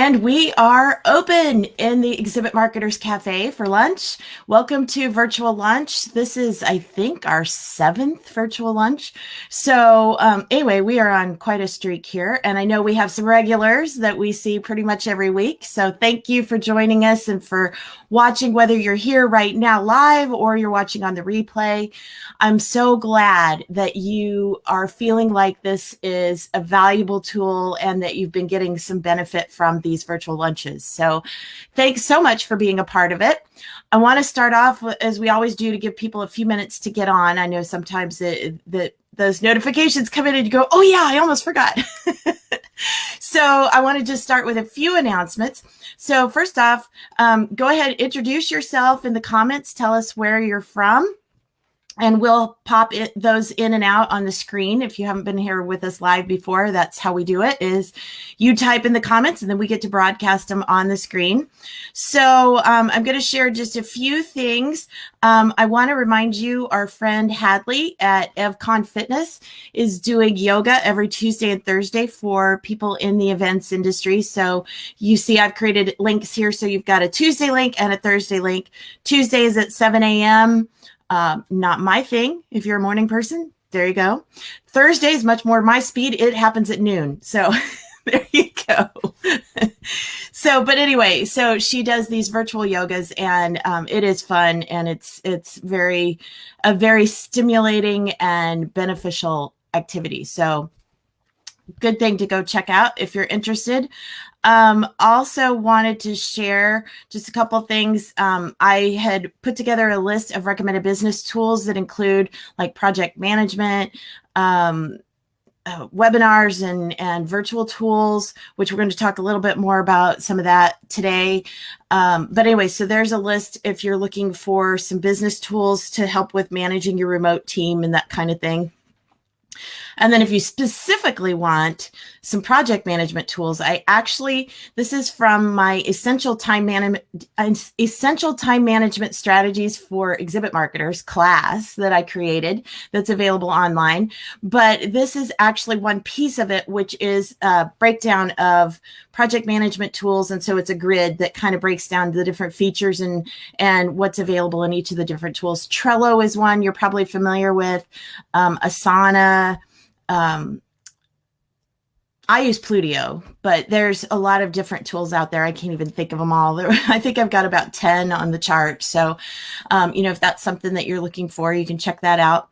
And we are open in the Exhibit Marketers Cafe for lunch. Welcome to virtual lunch. This is, I think, our 7th virtual lunch. So anyway, we are on quite a streak here. And I know we have some regulars that we see pretty much every week. So thank you for joining us and for watching, whether you're here right now live or you're watching on the replay. I'm so glad that you are feeling like this is a valuable tool and that you've been getting some benefit from these virtual lunches. So thanks so much for being a part of it. I want to start off, as we always do, to give people a few minutes to get on. I know sometimes those notifications come in and you go, oh yeah, I almost forgot. So I want to just start with a few announcements. So first off, go ahead, introduce yourself in the comments. Tell us where you're from. And we'll pop those in and out on the screen. If you haven't been here with us live before, that's how we do it, is you type in the comments and then we get to broadcast them on the screen. So I'm going to share just a few things. I want to remind you, our friend Hadley at EvCon Fitness is doing yoga every Tuesday and Thursday for people in the events industry. So you see I've created links here. So you've got a Tuesday link and a Thursday link. Tuesday is at 7 a.m. Not my thing. If you're a morning person, there you go. Thursday is much more my speed. It happens at noon. So there you go. But anyway, so she does these virtual yogas and it is fun and it's a very stimulating and beneficial activity. So good thing to go check out if you're interested. Also wanted to share just a couple of things. I had put together a list of recommended business tools that include like project management, webinars and virtual tools, which we're going to talk a little bit more about some of that today. But anyway, so there's a list if you're looking for some business tools to help with managing your remote team and that kind of thing. And then if you specifically want some project management tools, this is from my essential time management strategies for exhibit marketers class that I created that's available online. But this is actually one piece of it, which is a breakdown of project management tools. And so it's a grid that kind of breaks down the different features and what's available in each of the different tools. Trello is one you're probably familiar with. Asana. I use Plutio, but there's a lot of different tools out there. I can't even think of them all. I think I've got about 10 on the chart. So, if that's something that you're looking for, you can check that out.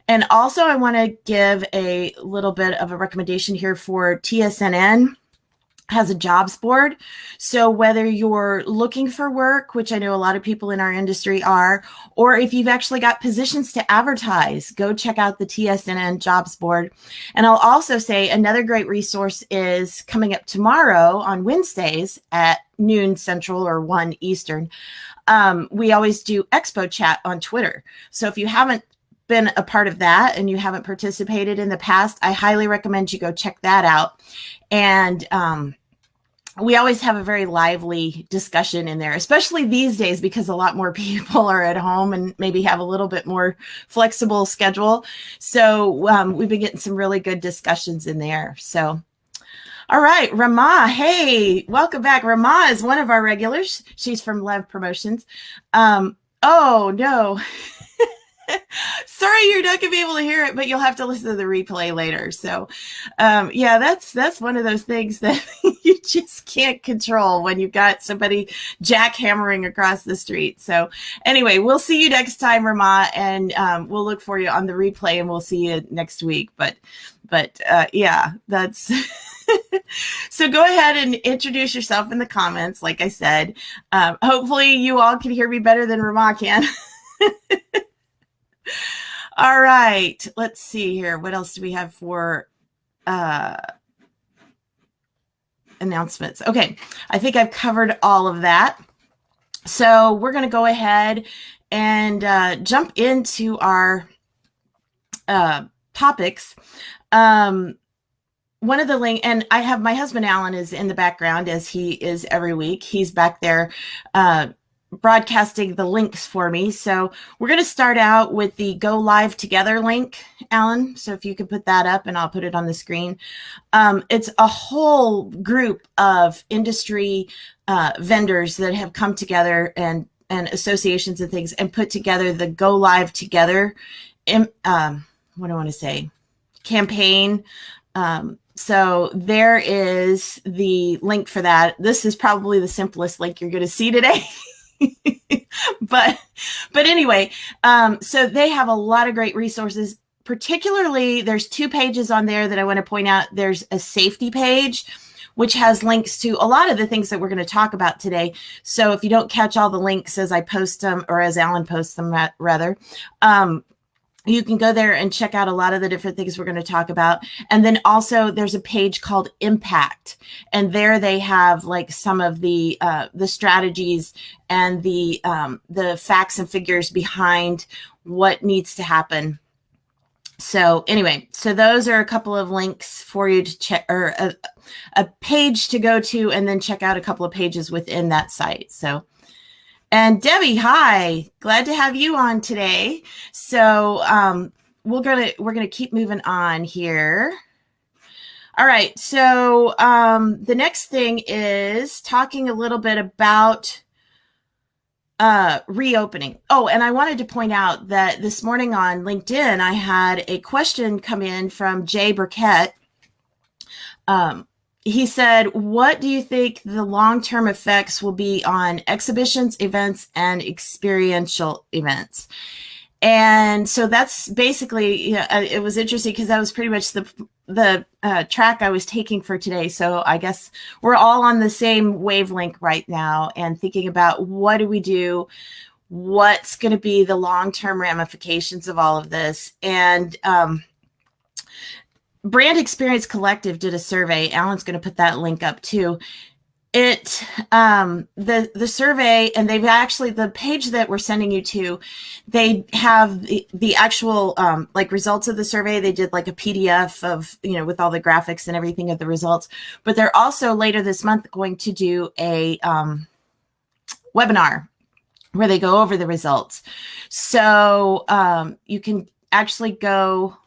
And also I want to give a little bit of a recommendation here for TSNN. Has a jobs board. So whether you're looking for work, which I know a lot of people in our industry are, or if you've actually got positions to advertise, go check out the TSNN jobs board. And I'll also say another great resource is coming up tomorrow on Wednesdays at noon Central or 1 Eastern. We always do Expo Chat on Twitter. So if you haven't been a part of that and you haven't participated in the past, I highly recommend you go check that out. And we always have a very lively discussion in there, especially these days because a lot more people are at home and maybe have a little bit more flexible schedule. So we've been getting some really good discussions in there. So, all right, Rama, hey, welcome back. Rama is one of our regulars. She's from Lev Promotions. Oh, no. Sorry, you're not going to be able to hear it, but you'll have to listen to the replay later. So, yeah, that's one of those things that you just can't control when you've got somebody jackhammering across the street. So, anyway, we'll see you next time, Rama, and we'll look for you on the replay, and we'll see you next week. But yeah, that's. So go ahead and introduce yourself in the comments. Like I said, hopefully you all can hear me better than Rama can. All right, let's see here. What else do we have for announcements? Okay, I think I've covered all of that. So we're going to go ahead and jump into our topics. One of the link, and I have my husband Alan is in the background as he is every week. He's back there broadcasting the links for me. So we're going to start out with the Go Live Together link, Alan. So if you could put that up and I'll put it on the screen. It's a whole group of industry vendors that have come together and associations and things and put together the Go Live Together, what do I want to say, campaign. So there is the link for that. This is probably the simplest link you're going to see today. but anyway, so they have a lot of great resources. Particularly, there's 2 pages on there that I want to point out. There's a safety page, which has links to a lot of the things that we're going to talk about today. So if you don't catch all the links as I post them, or as Alan posts them, rather, you can go there and check out a lot of the different things we're going to talk about. And then also there's a page called Impact. And there they have like some of the strategies and the facts and figures behind what needs to happen. So anyway, so those are a couple of links for you to check, or a page to go to, and then check out a couple of pages within that site. So, and Debbie, hi, glad to have you on today. So we're gonna keep moving on here. All right, so the next thing is talking a little bit about reopening. Oh, and I wanted to point out that this morning on LinkedIn, I had a question come in from Jay Burkett. He said, what do you think the long-term effects will be on exhibitions, events, and experiential events? And so that's basically, you know, it was interesting because that was pretty much the track I was taking for today. So I guess we're all on the same wavelength right now and thinking about what do we do? What's going to be the long-term ramifications of all of this? And Brand Experience Collective did a survey. Alan's going to put that link up too. The survey, and they've actually, the page that we're sending you to, they have the actual like results of the survey. They did like a PDF of, you know, with all the graphics and everything of the results, but they're also later this month going to do a webinar where they go over the results. So you can actually go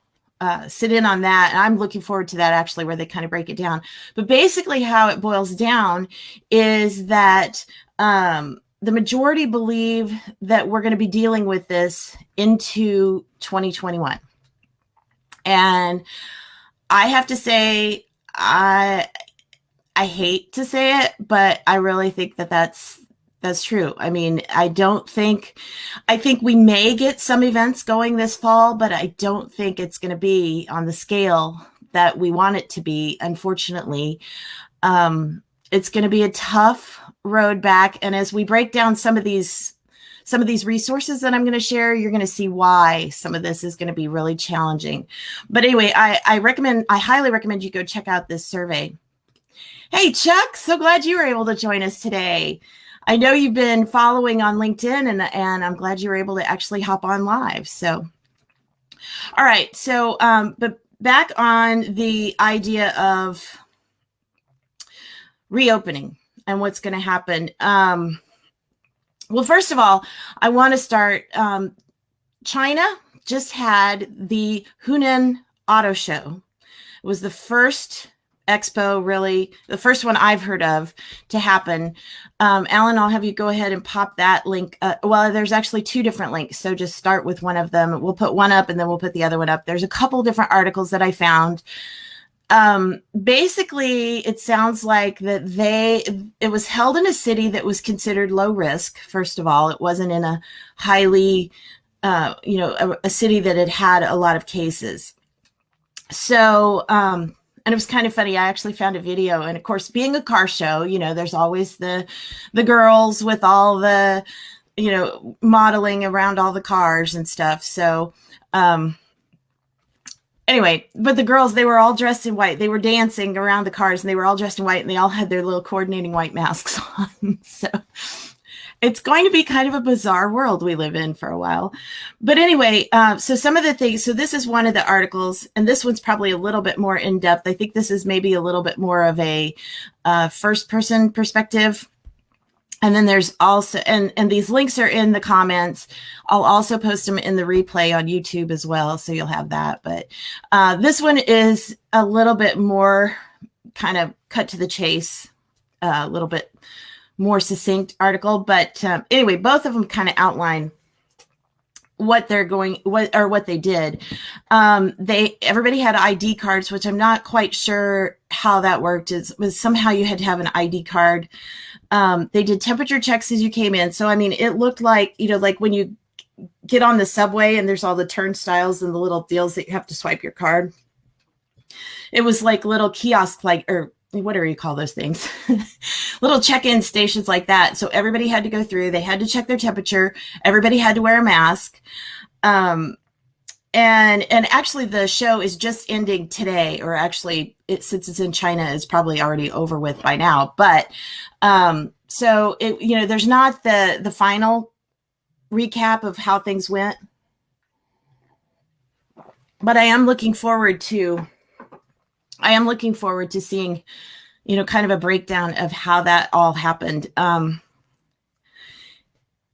sit in on that. And I'm looking forward to that, actually, where they kind of break it down. But basically how it boils down is that the majority believe that we're going to be dealing with this into 2021. And I have to say, I hate to say it, but I really think that that's true. I mean, I think we may get some events going this fall, but I don't think it's going to be on the scale that we want it to be. Unfortunately, it's going to be a tough road back. And as we break down some of these resources that I'm going to share, you're going to see why some of this is going to be really challenging. But anyway, I highly recommend you go check out this survey. Hey, Chuck, so glad you were able to join us today. I know you've been following on LinkedIn, and I'm glad you were able to actually hop on live. So, all right. So, but back on the idea of reopening and what's going to happen. Well, first of all, I want to start. China just had the Hunan Auto Show. It was the first expo, really the first one I've heard of to happen. Alan, I'll have you go ahead and pop that link. Well, there's actually 2 different links, so just start with one of them. We'll put one up and then we'll put the other one up. There's a couple different articles that I found. Basically, it sounds like that it was held in a city that was considered low risk. First of all, it wasn't in a highly, a city that had a lot of cases. So, and it was kind of funny. I actually found a video, and of course, being a car show, you know, there's always the girls with all the, you know, modeling around all the cars and stuff. So, anyway, but the girls, they were all dressed in white. They were dancing around the cars, and they were all dressed in white, and they all had their little coordinating white masks on. So it's going to be kind of a bizarre world we live in for a while. But anyway, so some of the things, so this is one of the articles, and this one's probably a little bit more in depth. I think this is maybe a little bit more of a first person perspective. And then there's also, and these links are in the comments. I'll also post them in the replay on YouTube as well, so you'll have that. But this one is a little bit more kind of cut to the chase, a little bit more succinct article. But anyway, both of them kind of outline what they did. Everybody had ID cards, which I'm not quite sure how that worked. It was somehow you had to have an ID card. They did temperature checks as you came in. So, I mean, it looked like, like when you get on the subway and there's all the turnstiles and the little deals that you have to swipe your card. It was like little kiosks, or whatever you call those things, little check-in stations like that. So everybody had to go through, they had to check their temperature. Everybody had to wear a mask. And actually the show is just ending today, or actually since it's in China, it's probably already over with by now. But, so there's not the final recap of how things went, but I am looking forward to seeing, kind of a breakdown of how that all happened.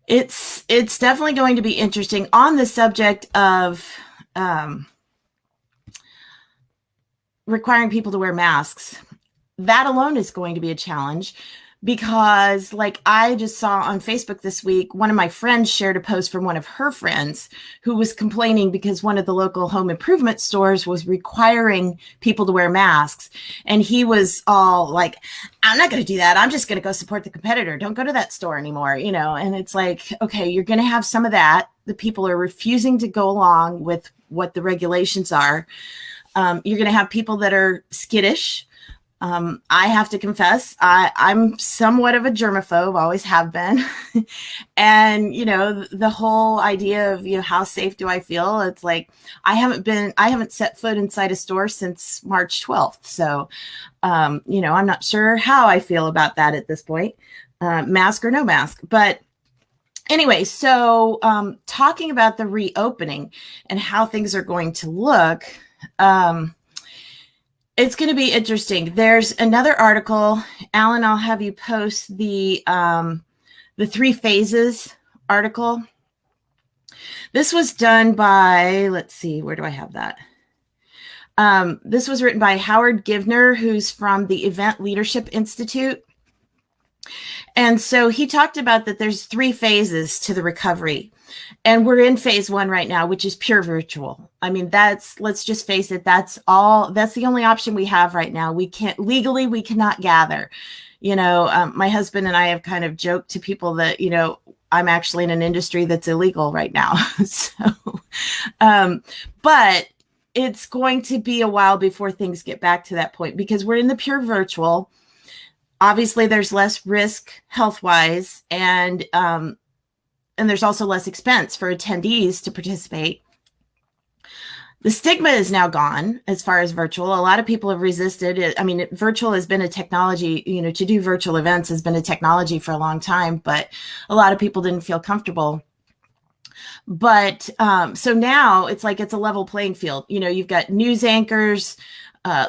It's definitely going to be interesting on the subject of requiring people to wear masks. That alone is going to be a challenge, because like I just saw on Facebook this week, one of my friends shared a post from one of her friends who was complaining because one of the local home improvement stores was requiring people to wear masks. And he was all like, I'm not going to do that. I'm just going to go support the competitor. Don't go to that store anymore. And it's like, okay, you're going to have some of that. The people are refusing to go along with what the regulations are. You're going to have people that are skittish. I have to confess, I'm somewhat of a germaphobe, always have been. And, the whole idea of, how safe do I feel? It's like, I haven't set foot inside a store since March 12th. So, I'm not sure how I feel about that at this point, mask or no mask. But anyway, so talking about the reopening and how things are going to look, it's going to be interesting. There's another article, Alan, I'll have you post the 3 phases article. This was done by, let's see, where do I have that? This was written by Howard Givner, who's from the Event Leadership Institute. And so he talked about that there's 3 phases to the recovery. And we're in phase 1 right now, which is pure virtual. I mean, let's just face it, that's the only option we have right now. We cannot gather. My husband and I have kind of joked to people that, I'm actually in an industry that's illegal right now. So, but it's going to be a while before things get back to that point, because we're in the pure virtual. Obviously, there's less risk health-wise, and there's also less expense for attendees to participate. The stigma is now gone as far as virtual. A lot of people have resisted it. I mean, virtual has been a technology, to do virtual events has been a technology for a long time, but a lot of people didn't feel comfortable. But so now it's like it's a level playing field. You've got news anchors,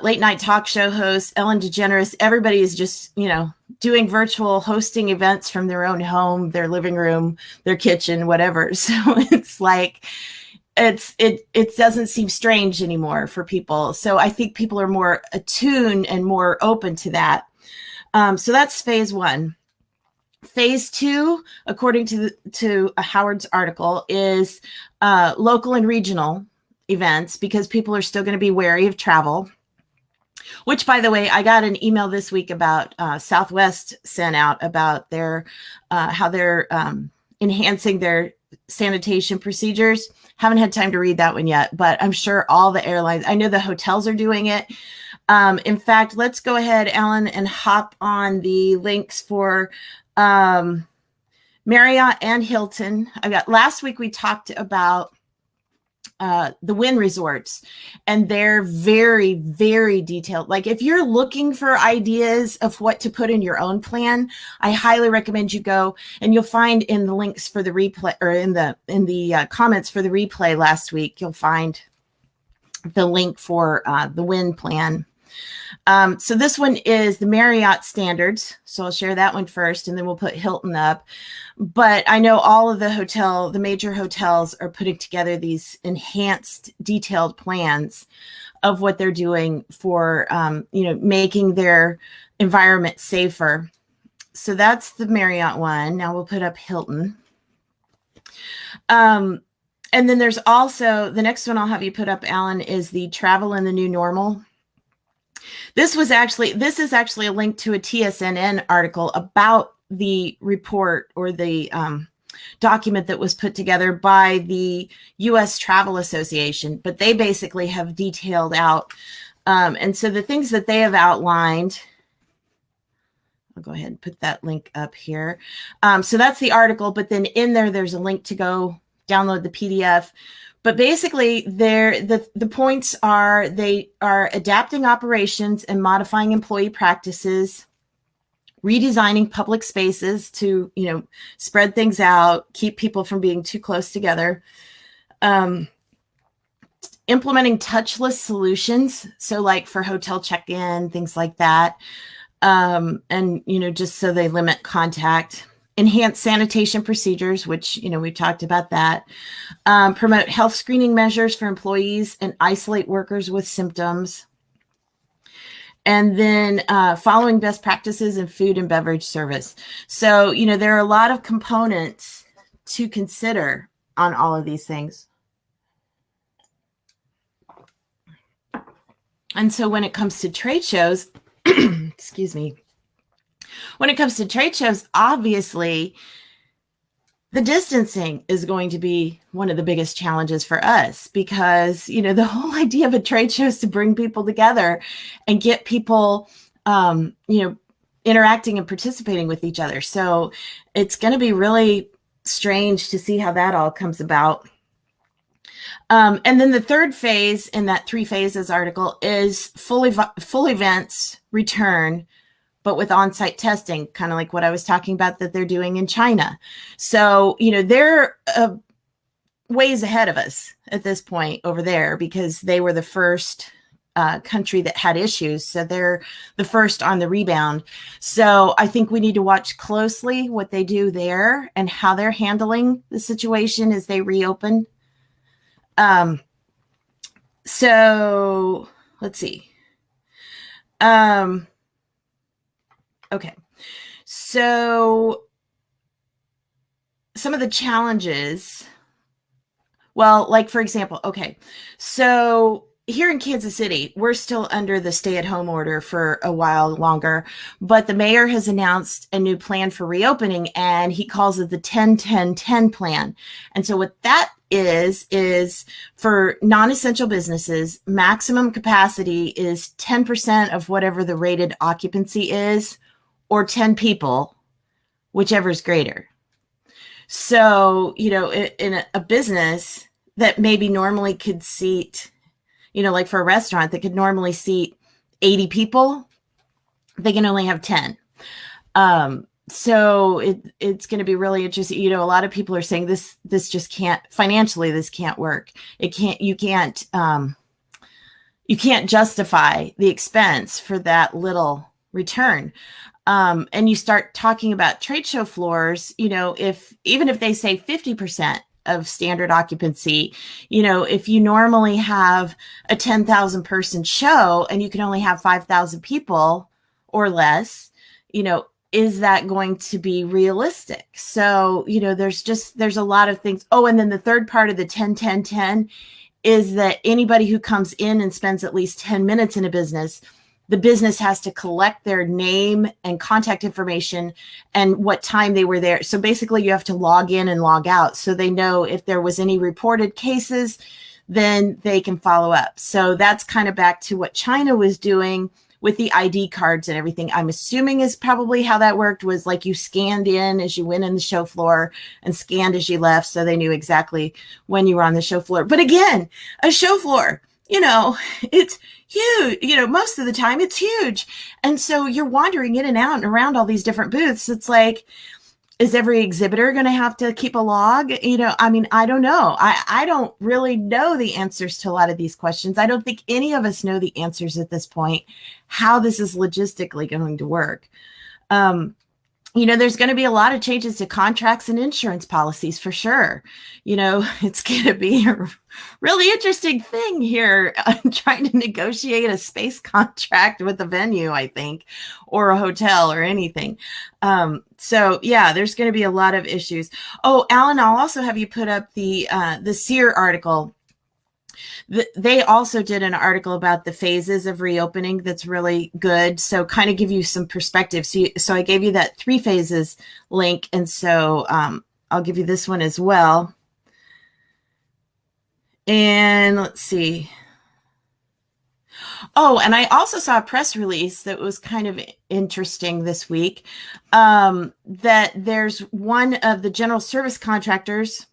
late night talk show hosts, Ellen DeGeneres. Everybody is just, doing virtual hosting events from their own home, their living room, their kitchen, whatever. So it's like, it doesn't seem strange anymore for people. So I think people are more attuned and more open to that. So that's phase 1. Phase 2, according to Howard's article, is local and regional events, because people are still going to be wary of travel. Which, by the way, I got an email this week about Southwest sent out about their how they're enhancing their sanitation procedures. Haven't had time to read that one yet, but I'm sure all the airlines, I know the hotels are doing it. In fact, let's go ahead, Alan, and hop on the links for Marriott and Hilton. Last week we talked about the Wynn resorts, and they're very, very detailed. Like, if you're looking for ideas of what to put in your own plan, I highly recommend you go, and you'll find in the links for the replay, or in the comments for the replay last week, you'll find the link for the Wynn plan. So this one is the Marriott standards. So I'll share that one first, and then we'll put Hilton up. But I know all of the major hotels are putting together these enhanced detailed plans of what they're doing for, making their environment safer. So that's the Marriott one. Now we'll put up Hilton. And then there's also, the next one I'll have you put up, Alan, is the Travel in the New Normal. This is actually a link to a TSNN article about the report or the document that was put together by the U.S. Travel Association, but they basically have detailed out. And so the things that they have outlined, I'll go ahead and put that link up here. So that's the article, but then in there's a link to go download the PDF. But basically, the points are they are adapting operations and modifying employee practices, redesigning public spaces to, spread things out, keep people from being too close together, implementing touchless solutions. So like for hotel check-in, things like that. And, just so they limit contact. Enhance sanitation procedures, which, we've talked about that. Promote health screening measures for employees and isolate workers with symptoms. And then following best practices in food and beverage service. So, there are a lot of components to consider on all of these things. And so when it comes to trade shows, excuse me, when it comes to trade shows, obviously, the distancing is going to be one of the biggest challenges for us because, the whole idea of a trade show is to bring people together and get people, interacting and participating with each other. So it's going to be really strange to see how that all comes about. And then the third phase in that 3 phases article is full events return, but with on-site testing, kind of like what I was talking about that they're doing in China. So, they're ways ahead of us at this point over there because they were the first country that had issues. So they're the first on the rebound. So I think we need to watch closely what they do there and how they're handling the situation as they reopen. So let's see. Okay. So some of the challenges, well, like for example, okay. So here in Kansas City, we're still under the stay-at-home order for a while longer, but the mayor has announced a new plan for reopening, and he calls it the 10-10-10 plan. And so what that is for non-essential businesses, maximum capacity is 10% of whatever the rated occupancy is, or 10 people, whichever is greater. So, in a business that maybe normally could seat, like for a restaurant that could normally seat 80 people, they can only have 10. So it's going to be really interesting. A lot of people are saying this just can't, financially, this can't work. You can't justify the expense for that little return. And you start talking about trade show floors, even if they say 50% of standard occupancy, if you normally have a 10,000 person show and you can only have 5,000 people or less, is that going to be realistic? So, there's a lot of things. Oh, and then the third part of the 10-10-10 is that anybody who comes in and spends at least 10 minutes in a business, the business has to collect their name and contact information and what time they were there. So basically you have to log in and log out so they know if there was any reported cases, then they can follow up. So that's kind of back to what China was doing with the ID cards and everything. I'm assuming is probably how that worked, was like you scanned in as you went in the show floor and scanned as you left. So they knew exactly when you were on the show floor. But again, a show floor, it's huge. Most of the time it's huge. And so you're wandering in and out and around all these different booths. It's like, is every exhibitor going to have to keep a log? I mean, I don't know. I don't really know the answers to a lot of these questions. I don't think any of us know the answers at this point, how this is logistically going to work. There's going to be a lot of changes to contracts and insurance policies for sure. It's going to be a really interesting thing here. I'm trying to negotiate a space contract with a venue, I think, or a hotel or anything. So yeah, there's going to be a lot of issues. Oh, Alan, I'll also have you put up the SEER article. They also did an article about the phases of reopening that's really good. So kind of give you some perspective. So I gave you that 3 phases link. And so I'll give you this one as well. And let's see. Oh, and I also saw a press release that was kind of interesting this week, that there's one of the general service contractors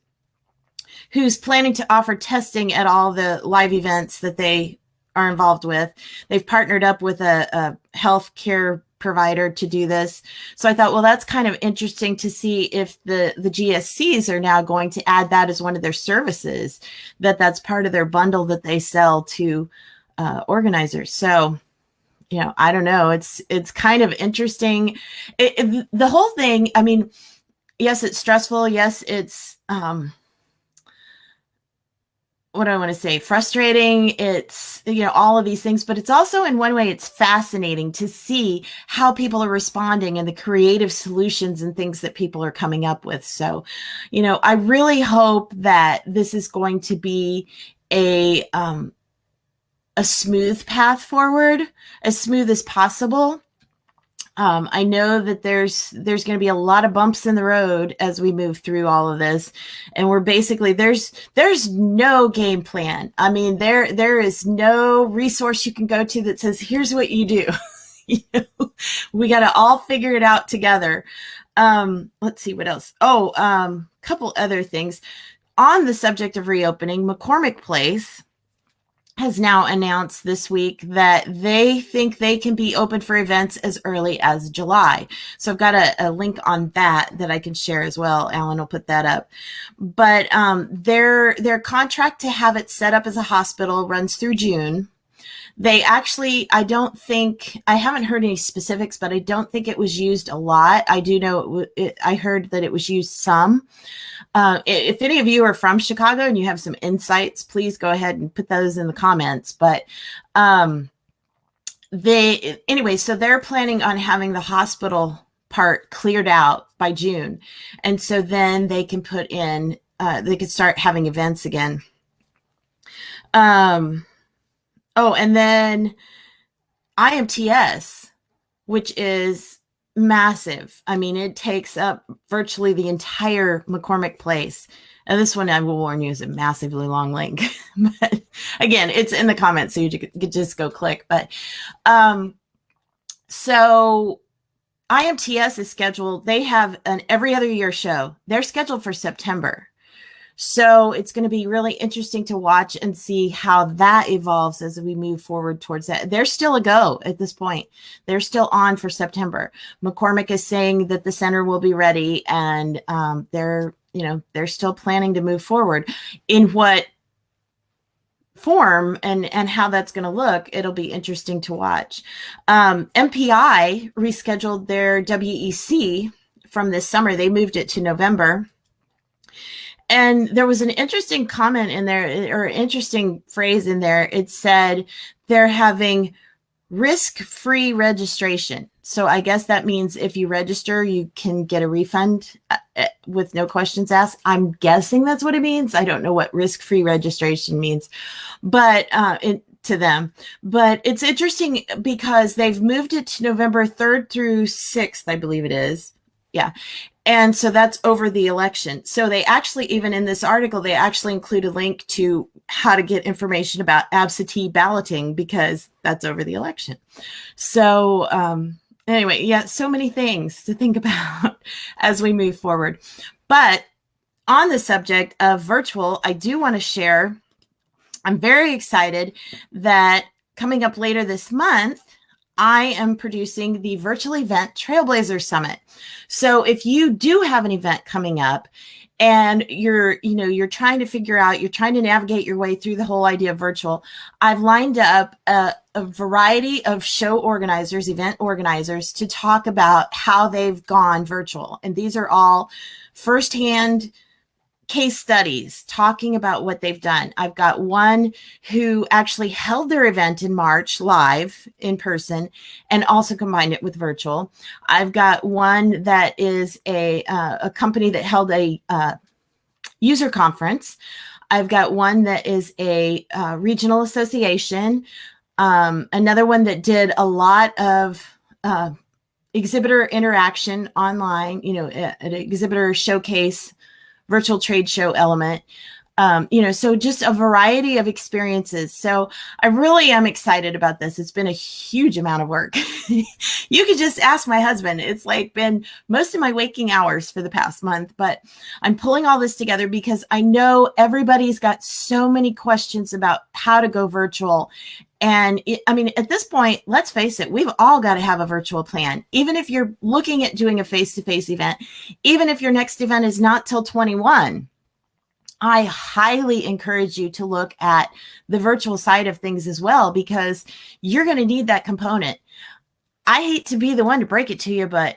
who's planning to offer testing at all the live events that they are involved with. They've partnered up with a healthcare provider to do this. So I thought, well, that's kind of interesting to see if the GSCs are now going to add that as one of their services, that's part of their bundle that they sell to organizers. So, I don't know. It's kind of interesting. The whole thing, I mean, yes, it's stressful. Yes, it's, what do I want to say? Frustrating. It's, all of these things, but it's also in one way, it's fascinating to see how people are responding and the creative solutions and things that people are coming up with. So, I really hope that this is going to be a smooth path forward, as smooth as possible. I know that there's going to be a lot of bumps in the road as we move through all of this, and we're basically there's no game plan. I mean, there is no resource you can go to that says here's what you do. We got to all figure it out together. Let's see what else. Oh, couple other things on the subject of reopening. McCormick Place has now announced this week that they think they can be open for events as early as July. So I've got a link on that I can share as well. Alan will put that up. But their contract to have it set up as a hospital runs through June. They actually, I haven't heard any specifics, but I don't think it was used a lot. I do know I heard that it was used some. If any of you are from Chicago and you have some insights, please go ahead and put those in the comments. But so they're planning on having the hospital part cleared out by June. And so then they can they can start having events again. Oh, and then IMTS, which is massive. I mean, it takes up virtually the entire McCormick Place. And this one, I will warn you, is a massively long link. But again, it's in the comments, so you could just go click. But so IMTS is scheduled. They have an every other year show. They're scheduled for September. So it's going to be really interesting to watch and see how that evolves as we move forward towards that. They're still a go at this point. They're still on for September. McCormick is saying that the center will be ready, and they're still planning to move forward. In what form and how that's going to look, it'll be interesting to watch. MPI rescheduled their WEC from this summer. They moved it to November. And there was an interesting comment in there, or interesting phrase in there. It said they're having risk-free registration. So I guess that means if you register, you can get a refund with no questions asked. I'm guessing that's what it means. I don't know what risk-free registration means, but to them. But it's interesting because they've moved it to November 3rd through 6th, I believe it is. Yeah. And so that's over the election. So they actually, even in this article, they actually include a link to how to get information about absentee balloting, because that's over the election. So anyway, yeah, so many things to think about as we move forward. But on the subject of virtual, I do want to share, I'm very excited that coming up later this month, I am producing the virtual event Trailblazers Summit. So if you do have an event coming up and you're trying to figure out, you're trying to navigate your way through the whole idea of virtual, I've lined up a variety of show organizers, event organizers, to talk about how they've gone virtual. And these are all firsthand case studies talking about what they've done. I've got one who actually held their event in March live in person and also combined it with virtual. I've got one that is a company that held a user conference. I've got one that is a regional association. Another one that did a lot of exhibitor interaction online, an exhibitor showcase, virtual trade show element, so just a variety of experiences. So I really am excited about this. It's been a huge amount of work. You could just ask my husband. It's like been most of my waking hours for the past month, but I'm pulling all this together because I know everybody's got so many questions about how to go virtual. And at this point, let's face it, we've all got to have a virtual plan. Even if you're looking at doing a face-to-face event, even if your next event is not till 21, I highly encourage you to look at the virtual side of things as well, because you're going to need that component. I hate to be the one to break it to you, but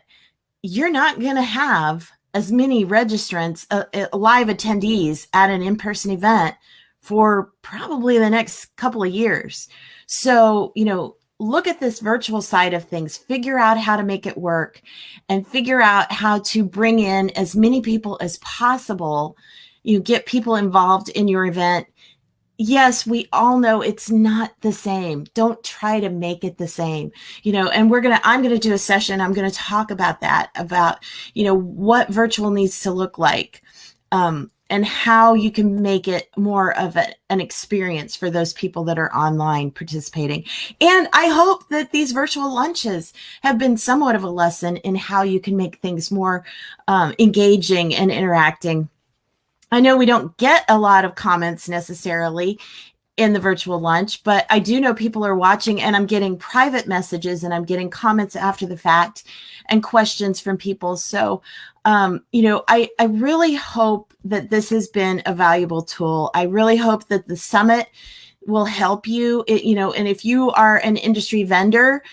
you're not going to have as many registrants, live attendees at an in-person event for probably the next couple of years. So, look at this virtual side of things, figure out how to make it work, and figure out how to bring in as many people as possible. Get people involved in your event. Yes, we all know it's not the same. Don't try to make it the same, and I'm going to do a session. I'm going to talk about that, about, what virtual needs to look like. And how you can make it more of an experience for those people that are online participating. And I hope that these virtual lunches have been somewhat of a lesson in how you can make things more engaging and interacting. I know we don't get a lot of comments necessarily in the virtual lunch, but I do know people are watching, and I'm getting private messages and I'm getting comments after the fact and questions from people. So, I really hope that this has been a valuable tool. I really hope that the summit will help you, and if you are an industry vendor,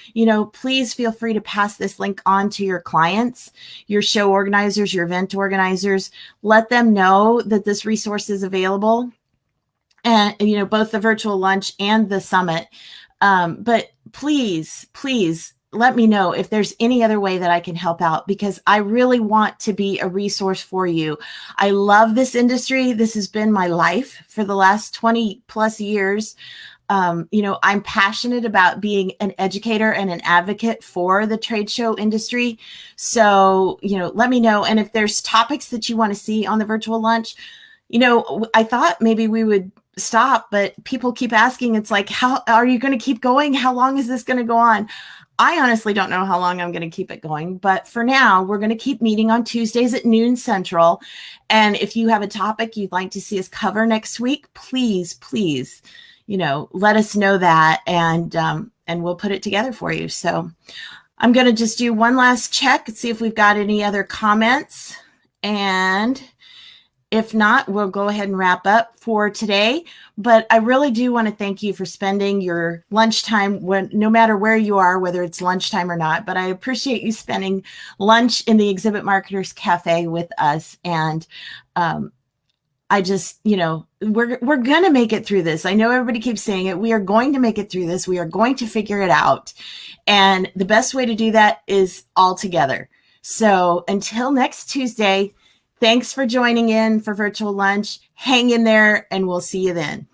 please feel free to pass this link on to your clients, your show organizers, your event organizers. Let them know that this resource is available, and, both the virtual lunch and the summit. But please let me know if there's any other way that I can help out, because I really want to be a resource for you. I love this industry. This has been my life for the last 20 plus years. I'm passionate about being an educator and an advocate for the trade show industry. So, let me know. And if there's topics that you want to see on the virtual lunch, I thought maybe we would stop, but people keep asking. It's like, how are you going to keep going? How long is this going to go on? I honestly don't know how long I'm going to keep it going, but for now, we're going to keep meeting on Tuesdays at noon Central. And if you have a topic you'd like to see us cover next week, please, let us know that, and we'll put it together for you. So I'm going to just do one last check and see if we've got any other comments. And if not, we'll go ahead and wrap up for today. But I really do want to thank you for spending your lunchtime, no matter where you are, whether it's lunchtime or not. But I appreciate you spending lunch in the Exhibit Marketers Cafe with us. And I just, we're going to make it through this. I know everybody keeps saying it. We are going to make it through this. We are going to figure it out. And the best way to do that is all together. So until next Tuesday, thanks for joining in for Virtual Lunch. Hang in there, and we'll see you then.